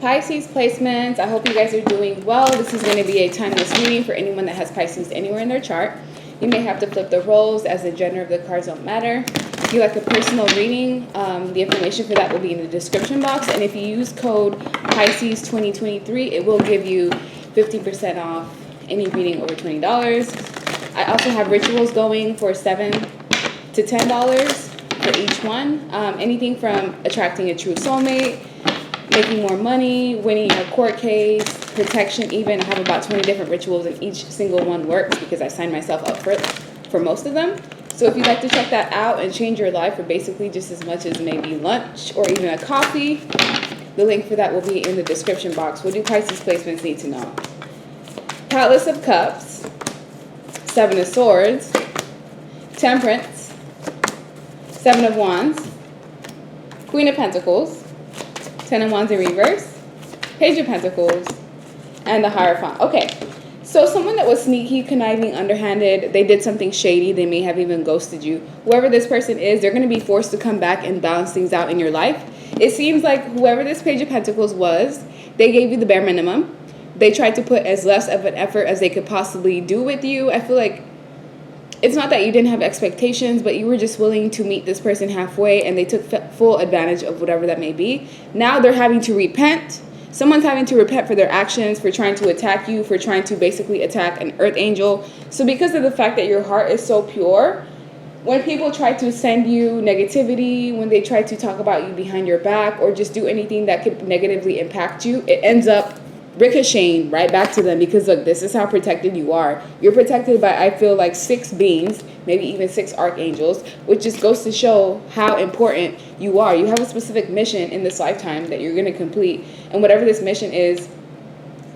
Pisces placements, I hope you guys are doing well. This is going to be a timeless reading for anyone that has Pisces anywhere in their chart. You may have to flip the roles as the gender of the cards don't matter. If you like a personal reading, the information for that will be in the description box. And if you use code Pisces 2023, it will give you 50% off any reading over $20. I also have rituals going for $7 to $10 for each one. Anything from attracting a true soulmate, making more money, winning a court case, protection even. I have about 20 different rituals and each single one works because I signed myself up for most of them. So if you'd like to check that out and change your life for basically just as much as maybe lunch or even a coffee, the link for that will be in the description box. What do Pisces placements need to know? Palace of Cups, Seven of Swords, Temperance, Seven of Wands, Queen of Pentacles, 10 of Wands in reverse, Page of Pentacles, and the Hierophant. Okay, so someone that was sneaky, conniving, underhanded, they did something shady, they may have even ghosted you. Whoever this person is, they're going to be forced to come back and balance things out in your life. It seems like whoever this Page of Pentacles was, they gave you the bare minimum. They tried to put as less of an effort as they could possibly do with you. I feel like it's not that you didn't have expectations, but you were just willing to meet this person halfway, and they took full advantage of whatever that may be. Now they're having to repent. Someone's having to repent for their actions, for trying to attack you, for trying to basically attack an earth angel. So because of the fact that your heart is so pure, when people try to send you negativity, when they try to talk about you behind your back or just do anything that could negatively impact you, it ends up ricocheting right back to them, because look, this is how protected you are. You're protected by, I feel like, 6 beings, maybe even 6 archangels, which just goes to show how important you are. You have a specific mission in this lifetime that you're going to complete, and whatever this mission is,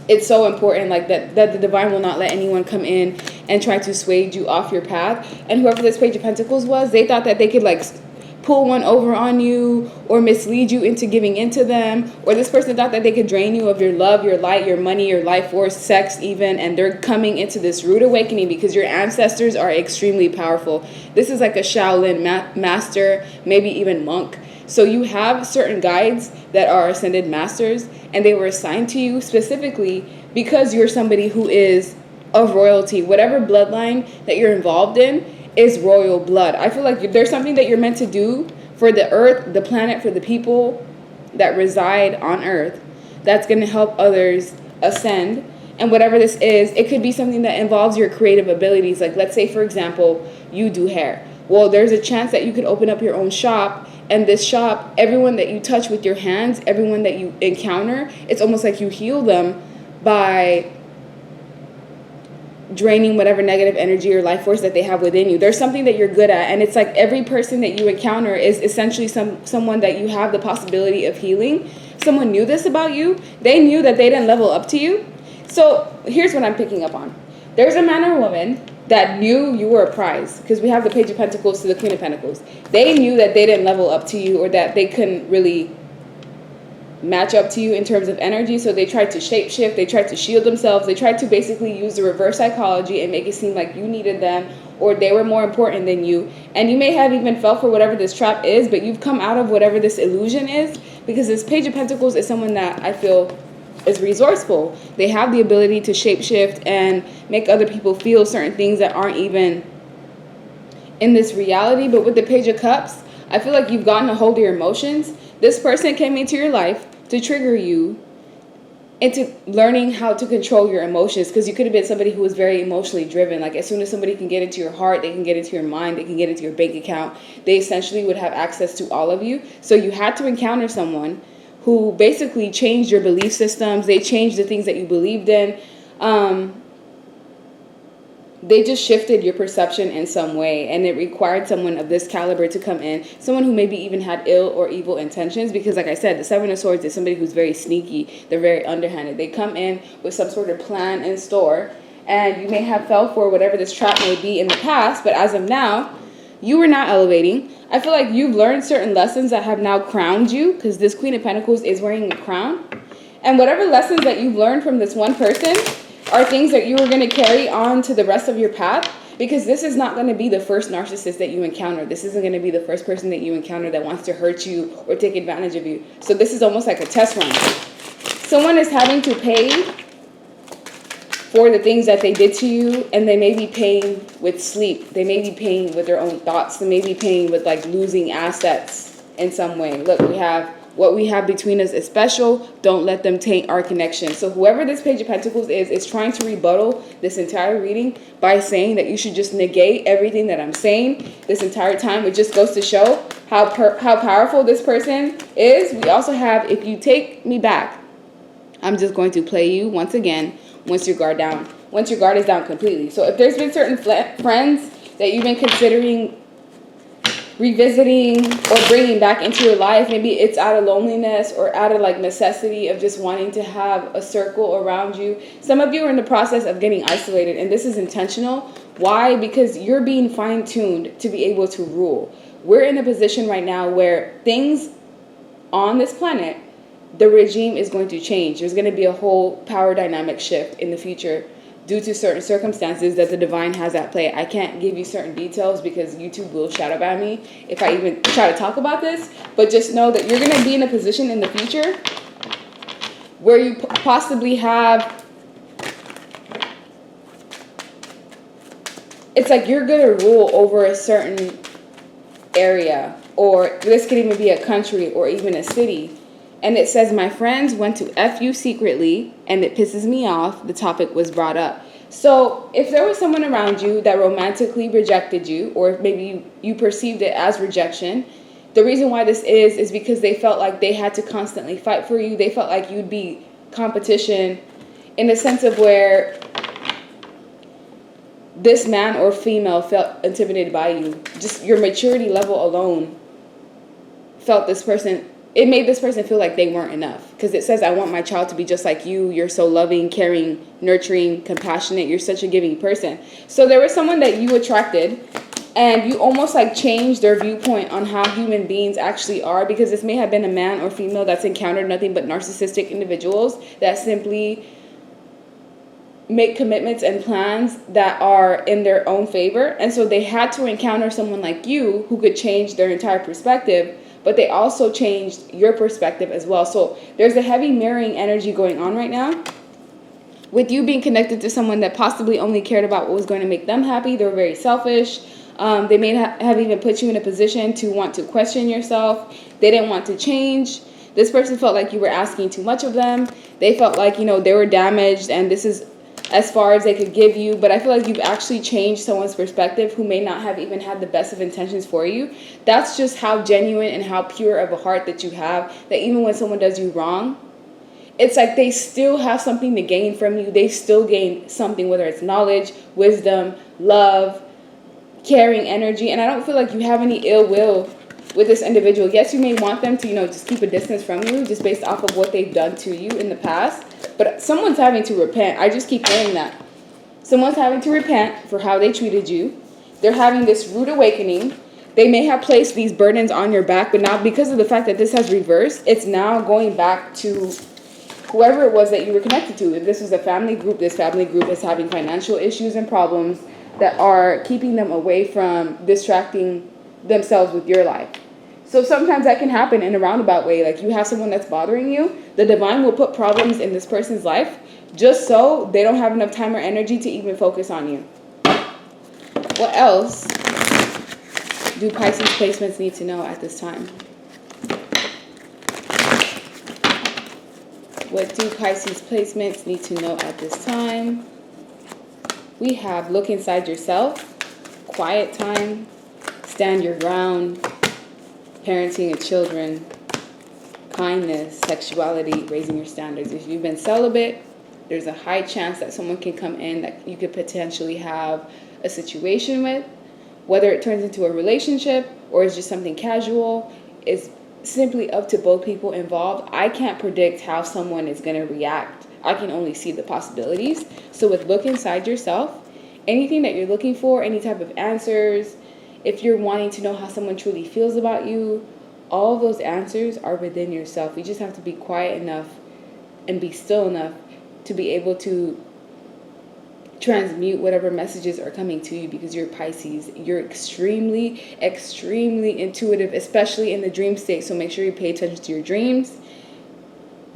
it's so important, like that the divine will not let anyone come in and try to sway you off your path. And whoever this Page of Pentacles was, they thought that they could like pull one over on you or mislead you into giving into them, or this person thought that they could drain you of your love, your light, your money, your life force, sex even, and they're coming into this rude awakening because your ancestors are extremely powerful. This is like a Shaolin master, maybe even monk. So you have certain guides that are ascended masters, and they were assigned to you specifically because you're somebody who is of royalty. Whatever bloodline that you're involved in is royal blood. I feel like there's something that you're meant to do for the earth, the planet, for the people that reside on earth that's going to help others ascend. And whatever this is, it could be something that involves your creative abilities. Like, let's say, for example, you do hair. Well, there's a chance that you could open up your own shop, and this shop, everyone that you touch with your hands, everyone that you encounter, it's almost like you heal them by draining whatever negative energy or life force that they have within you. There's something that you're good at, and it's like every person that you encounter is essentially someone that you have the possibility of healing. Someone knew this about you. They knew that they didn't level up to you. So here's what I'm picking up on. There's a man or woman that knew you were a prize, because we have the Page of Pentacles to the Queen of Pentacles. They knew that they didn't level up to you, or that they couldn't really match up to you in terms of energy, so they tried to shapeshift, they tried to shield themselves, they tried to basically use the reverse psychology and make it seem like you needed them or they were more important than you. And you may have even fell for whatever this trap is, but you've come out of whatever this illusion is, because this Page of Pentacles is someone that I feel is resourceful. They have the ability to shapeshift and make other people feel certain things that aren't even in this reality. But with the Page of Cups, I feel like you've gotten a hold of your emotions. This person came into your life to trigger you into learning how to control your emotions, because you could have been somebody who was very emotionally driven. Like, as soon as somebody can get into your heart, they can get into your mind, they can get into your bank account, they essentially would have access to all of you. So you had to encounter someone who basically changed your belief systems. They changed the things that you believed in. They just shifted your perception in some way, and it required someone of this caliber to come in, someone who maybe even had ill or evil intentions, because like I said, the Seven of Swords is somebody who's very sneaky. They're very underhanded. They come in with some sort of plan in store, and you may have fell for whatever this trap may be in the past, but as of now, you are not elevating. I feel like you've learned certain lessons that have now crowned you, because this Queen of Pentacles is wearing a crown, and whatever lessons that you've learned from this one person are things that you are going to carry on to the rest of your path, because this is not going to be the first narcissist that you encounter. This isn't going to be the first person that you encounter that wants to hurt you or take advantage of you. So this is almost like a test run. Someone is having to pay for the things that they did to you, and they may be paying with sleep. They may be paying with their own thoughts. They may be paying with like losing assets in some way. Look, we have what we have between us is special. Don't let them taint our connection. So whoever this Page of Pentacles is trying to rebuttal this entire reading by saying that you should just negate everything that I'm saying this entire time. It just goes to show how powerful this person is. We also have, if you take me back, I'm just going to play you once again. Once your guard is down completely. So if there's been certain friends that you've been considering revisiting or bringing back into your life, maybe it's out of loneliness or out of like necessity of just wanting to have a circle around you. Some of you are in the process of getting isolated, and this is intentional. Why? Because you're being fine-tuned to be able to rule. We're in a position right now where things on this planet, the regime is going to change. There's going to be a whole power dynamic shift in the future due to certain circumstances that the divine has at play. I can't give you certain details because YouTube will shadow ban me if I even try to talk about this. But just know that you're going to be in a position in the future where you possibly have, it's like you're going to rule over a certain area, or this could even be a country or even a city. And it says, my friends went to F you secretly, and it pisses me off. The topic was brought up. So if there was someone around you that romantically rejected you, or maybe you perceived it as rejection, the reason why this is because they felt like they had to constantly fight for you. They felt like you'd be competition in the sense of where this man or female felt intimidated by you. Just your maturity level alone felt this person. It made this person feel like they weren't enough. Because it says, I want my child to be just like you. You're so loving, caring, nurturing, compassionate. You're such a giving person. So there was someone that you attracted, and you almost like changed their viewpoint on how human beings actually are. Because this may have been a man or female that's encountered nothing but narcissistic individuals that simply make commitments and plans that are in their own favor. And so they had to encounter someone like you who could change their entire perspective. But they also changed your perspective as well. So there's a heavy mirroring energy going on right now. With you being connected to someone that possibly only cared about what was going to make them happy. They were very selfish. They may have even put you in a position to want to question yourself. They didn't want to change. This person felt like you were asking too much of them. They felt like, they were damaged, and this is as far as they could give you. But I feel like you've actually changed someone's perspective who may not have even had the best of intentions for you. That's just how genuine and how pure of a heart that you have, that even when someone does you wrong, it's like they still have something to gain from you. They still gain something, whether it's knowledge, wisdom, love, caring energy. And I don't feel like you have any ill will with this individual. Yes, you may want them to, just keep a distance from you just based off of what they've done to you in the past. But someone's having to repent. I just keep hearing that. Someone's having to repent for how they treated you. They're having this rude awakening. They may have placed these burdens on your back, but now because of the fact that this has reversed, it's now going back to whoever it was that you were connected to. If this was a family group, this family group is having financial issues and problems that are keeping them away from distracting themselves with your life. So sometimes that can happen in a roundabout way. Like you have someone that's bothering you. The divine will put problems in this person's life just so they don't have enough time or energy to even focus on you. What else do Pisces placements need to know at this time? What do Pisces placements need to know at this time? We have look inside yourself, quiet time, stand your ground, parenting of children, kindness, sexuality, raising your standards. If you've been celibate, there's a high chance that someone can come in that you could potentially have a situation with. Whether it turns into a relationship or it's just something casual, is simply up to both people involved. I can't predict how someone is going to react. I can only see the possibilities. So with look inside yourself, anything that you're looking for, any type of answers, if you're wanting to know how someone truly feels about you, all of those answers are within yourself. You just have to be quiet enough and be still enough to be able to transmute whatever messages are coming to you, because you're Pisces. You're extremely, extremely intuitive, especially in the dream state. So make sure you pay attention to your dreams.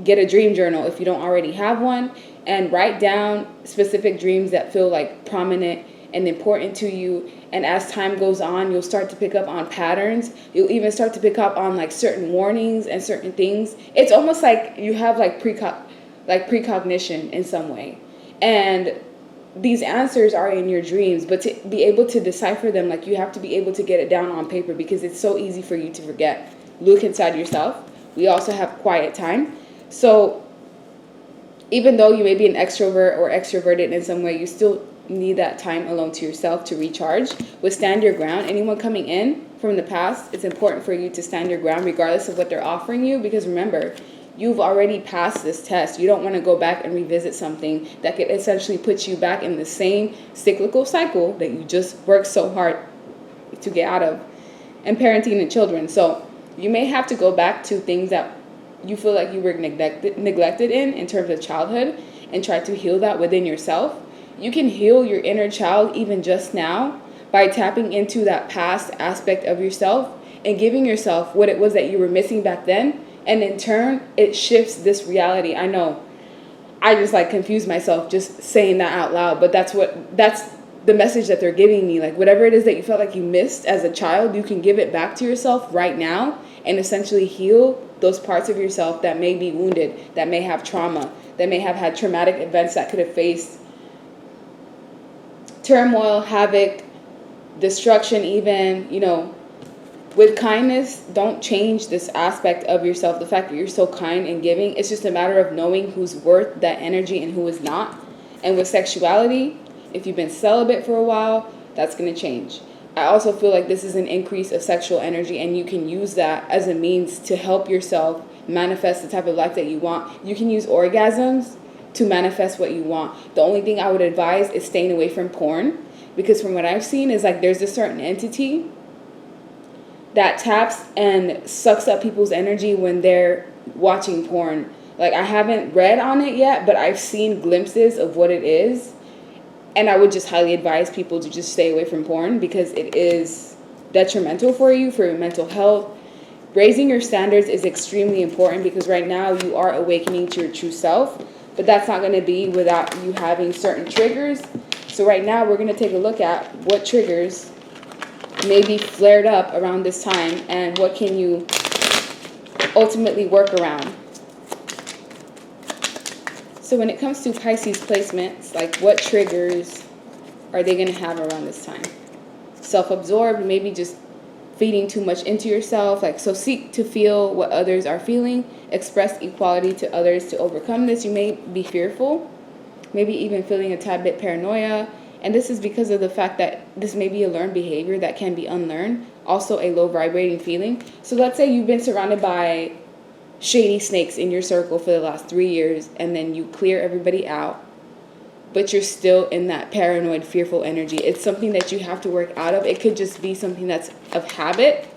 get a dream journal if you don't already have one, and write down specific dreams that feel like prominent and important to you. And as time goes on, you'll start to pick up on patterns. You'll even start to pick up on like certain warnings and certain things. It's almost like you have like precognition in some way. And these answers are in your dreams, but to be able to decipher them, like you have to be able to get it down on paper, because it's so easy for you to forget. Look inside yourself. We also have quiet time. So even though you may be an extrovert or extroverted in some way, you still need that time alone to yourself to recharge. Withstand your ground. Anyone coming in from the past, it's important for you to stand your ground regardless of what they're offering you, because remember, you've already passed this test. You don't want to go back and revisit something that could essentially put you back in the same cyclical cycle that you just worked so hard to get out of. And parenting and children. So you may have to go back to things that you feel like you were neglected in terms of childhood, and try to heal that within yourself. You can heal your inner child even just now by tapping into that past aspect of yourself and giving yourself what it was that you were missing back then. And in turn, it shifts this reality. I know I just like confuse myself just saying that out loud, but that's the message that they're giving me. Like whatever it is that you felt like you missed as a child, you can give it back to yourself right now and essentially heal those parts of yourself that may be wounded, that may have trauma, that may have had traumatic events that could have faced turmoil, havoc, destruction even, with kindness. Don't change this aspect of yourself. The fact that you're so kind and giving, it's just a matter of knowing who's worth that energy and who is not. And with sexuality, if you've been celibate for a while, that's going to change. I also feel like this is an increase of sexual energy, and you can use that as a means to help yourself manifest the type of life that you want. You can use orgasms to manifest what you want. The only thing I would advise is staying away from porn, because from what I've seen is like there's a certain entity that taps and sucks up people's energy when they're watching porn. Like I haven't read on it yet, but I've seen glimpses of what it is. And I would just highly advise people to just stay away from porn, because it is detrimental for you, for your mental health. Raising your standards is extremely important, because right now you are awakening to your true self, but that's not going to be without you having certain triggers. So right now we're going to take a look at what triggers may be flared up around this time and what can you ultimately work around. So when it comes to Pisces placements, like what triggers are they going to have around this time? Self-absorbed, maybe just feeding too much into yourself. Like, so seek to feel what others are feeling. Express equality to others to overcome this. You may be fearful, maybe even feeling a tad bit paranoia. And this is because of the fact that this may be a learned behavior that can be unlearned. Also a low vibrating feeling. So let's say you've been surrounded by shady snakes in your circle for the last 3 years, and then you clear everybody out, but you're still in that paranoid, fearful energy. It's something that you have to work out of. It could just be something that's of habit,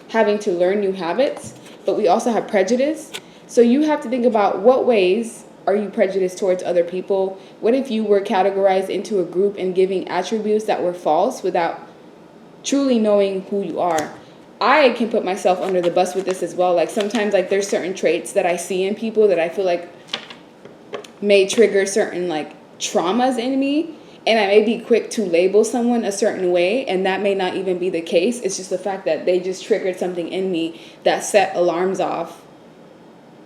having to learn new habits, but we also have prejudice. So you have to think about what ways are you prejudiced towards other people? What if you were categorized into a group and giving attributes that were false without truly knowing who you are? I can put myself under the bus with this as well. Like sometimes like there's certain traits that I see in people that I feel like may trigger certain like traumas in me, and I may be quick to label someone a certain way, and that may not even be the case. It's just the fact that they just triggered something in me that set alarms off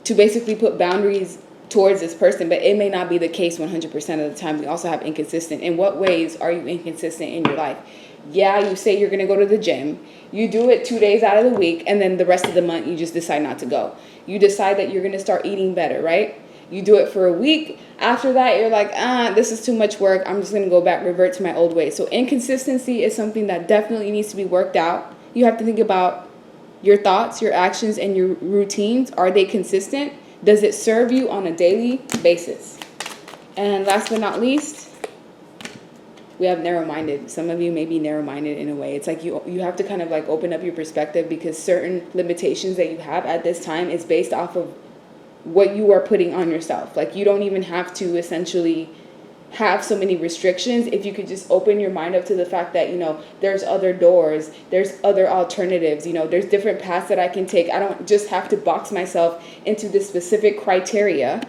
to basically put boundaries towards this person, but it may not be the case 100% of the time. We also have inconsistent. In what ways are you inconsistent in your life? Yeah, you say you're going to go to the gym. You do it 2 days out of the week, and then the rest of the month you just decide not to go. You decide that you're going to start eating better, right? You do it for a week. After that, you're like, this is too much work. I'm just going to go back, revert to my old ways. So inconsistency is something that definitely needs to be worked out. You have to think about your thoughts, your actions, and your routines. Are they consistent? Does it serve you on a daily basis? And last but not least, we have narrow-minded. Some of you may be narrow-minded in a way. It's like you have to kind of like open up your perspective, because certain limitations that you have at this time is based off of what you are putting on yourself. Like you don't even have to essentially have so many restrictions if you could just open your mind up to the fact that, you know, there's other doors, there's other alternatives, you know, there's different paths that I can take. I don't just have to box myself into this specific criteria.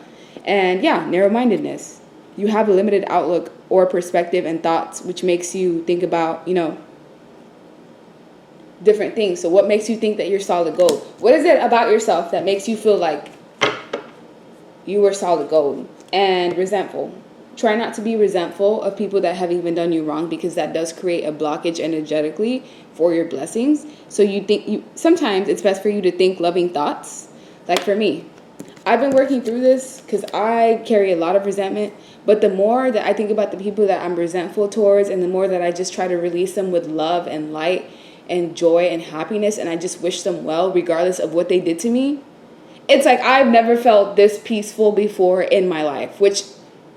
And yeah, narrow-mindedness. You have a limited outlook or perspective and thoughts, which makes you think about, you know, different things. So what makes you think that you're solid gold? What is it about yourself that makes you feel like you were solid gold? And resentful. Try not to be resentful of people that have even done you wrong, because that does create a blockage energetically for your blessings. So sometimes it's best for you to think loving thoughts. Like for me, I've been working through this because I carry a lot of resentment. But the more that I think about the people that I'm resentful towards, and the more that I just try to release them with love and light and joy and happiness, and I just wish them well regardless of what they did to me, it's like I've never felt this peaceful before in my life, which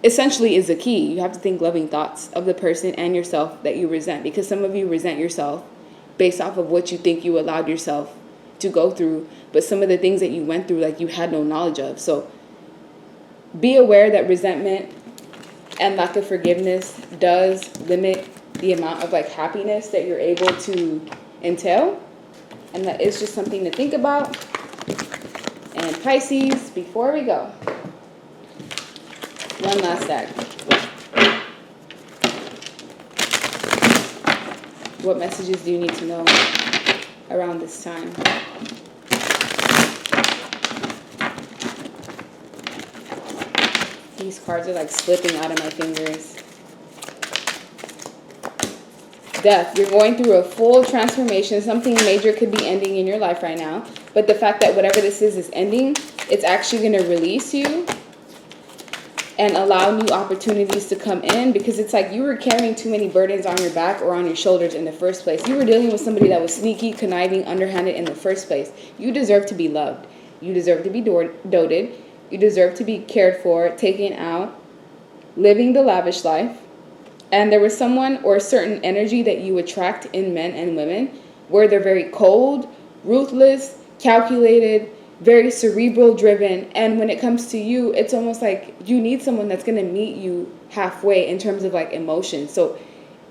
essentially is the key. You have to think loving thoughts of the person and yourself that you resent, because some of you resent yourself based off of what you think you allowed yourself to go through, but some of the things that you went through, like, you had no knowledge of. So be aware that resentment and lack of forgiveness does limit the amount of like happiness that you're able to entail, and that is just something to think about. And Pisces, before we go, one last deck. What messages do you need to know around this time? These cards are like slipping out of my fingers. Death. You're going through a full transformation. Something major could be ending in your life right now. But the fact that whatever this is ending, it's actually going to release you and allow new opportunities to come in, because it's like you were carrying too many burdens on your back or on your shoulders in the first place. You were dealing with somebody that was sneaky, conniving, underhanded in the first place. You deserve to be loved. You deserve to be doted. You deserve to be cared for, taken out, living the lavish life. And there was someone or a certain energy that you attract in men and women where they're very cold, ruthless, calculated, very cerebral driven. And when it comes to you, it's almost like you need someone that's going to meet you halfway in terms of like emotion. So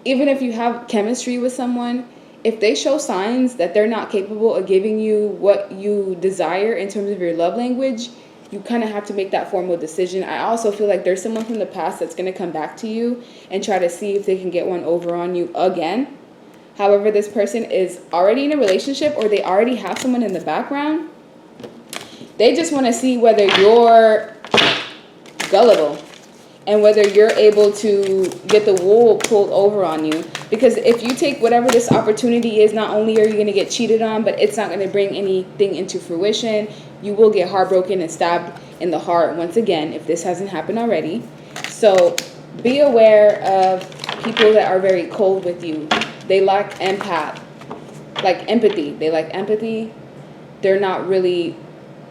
even if you have chemistry with someone, if they show signs that they're not capable of giving you what you desire in terms of your love language, you kind of have to make that formal decision. I also feel like there's someone from the past that's going to come back to you and try to see if they can get one over on you again. However, this person is already in a relationship, or they already have someone in the background. They just want to see whether you're gullible and whether you're able to get the wool pulled over on you. Because if you take whatever this opportunity is, not only are you going to get cheated on, but it's not going to bring anything into fruition. You will get heartbroken and stabbed in the heart once again, if this hasn't happened already. So be aware of people that are very cold with you. They lack empathy. They lack empathy. They're not really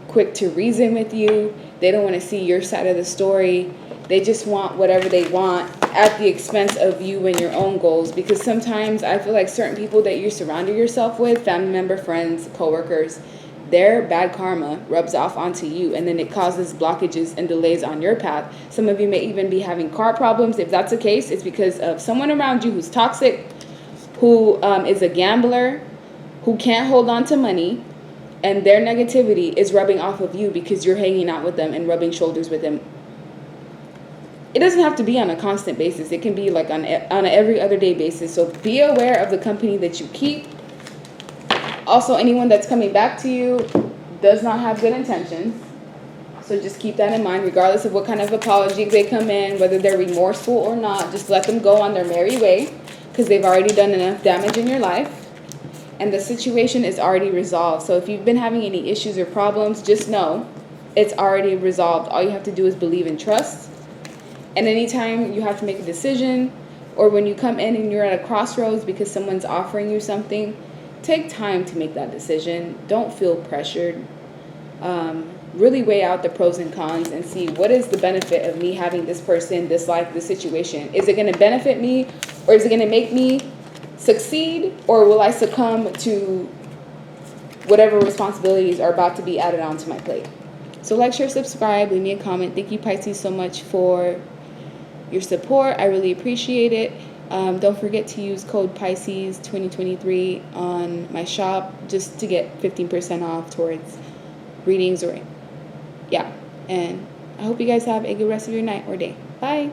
quick to reason with you. They don't want to see your side of the story. They just want whatever they want at the expense of you and your own goals. Because sometimes I feel like certain people that you're surrounding yourself with, family member, friends, coworkers, their bad karma rubs off onto you, and then it causes blockages and delays on your path. Some of you may even be having car problems. If that's the case, it's because of someone around you who's toxic, who is a gambler, who can't hold on to money, and their negativity is rubbing off of you because you're hanging out with them and rubbing shoulders with them. It doesn't have to be on a constant basis. It can be like on an every other day basis. So be aware of the company that you keep. Also, anyone that's coming back to you does not have good intentions. So just keep that in mind, regardless of what kind of apology they come in, whether they're remorseful or not. Just let them go on their merry way, because they've already done enough damage in your life. And the situation is already resolved. So if you've been having any issues or problems, just know it's already resolved. All you have to do is believe and trust. And anytime you have to make a decision, or when you come in and you're at a crossroads because someone's offering you something, take time to make that decision. Don't feel pressured. Really weigh out the pros and cons and see what is the benefit of me having this person, this life, this situation. Is it going to benefit me, or is it going to make me succeed, or will I succumb to whatever responsibilities are about to be added onto my plate? So like, share, subscribe, leave me a comment. Thank you, Pisces, so much for your support. I really appreciate it. Don't forget to use code Pisces 2023 on my shop just to get 15% off towards readings or yeah. And I hope you guys have a good rest of your night or day. Bye.